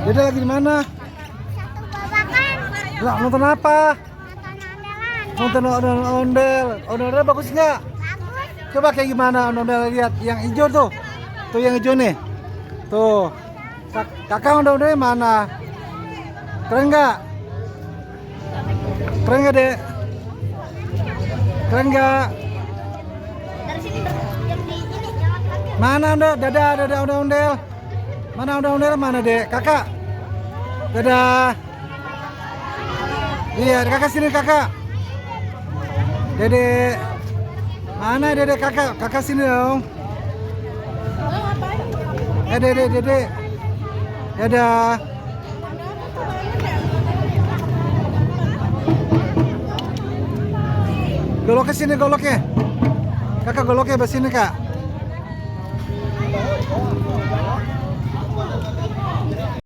Dede lagi di mana? Satu babakan. Lah, nonton apa? Nonton ondelan. Nonton ondel. Ondel bagus nggak? Bagus. Coba kayak gimana ondel lihat. Yang hijau tuh. Tuh yang hijau nih. Tuh. Kakak ondel mana? Keren nggak? Keren nggak, Dek? Keren nggak? Dari sini yang di sini jangan kaget. Mana dada ondel. Mana ondel mana, Dek? Kakak. Dadah. Iya, kakak sini kakak. Dede. Mana Dede kakak? Kakak sini dong. Dede. Dadah. Goloknya sini goloknya. Kakak goloknya di sini, Kak.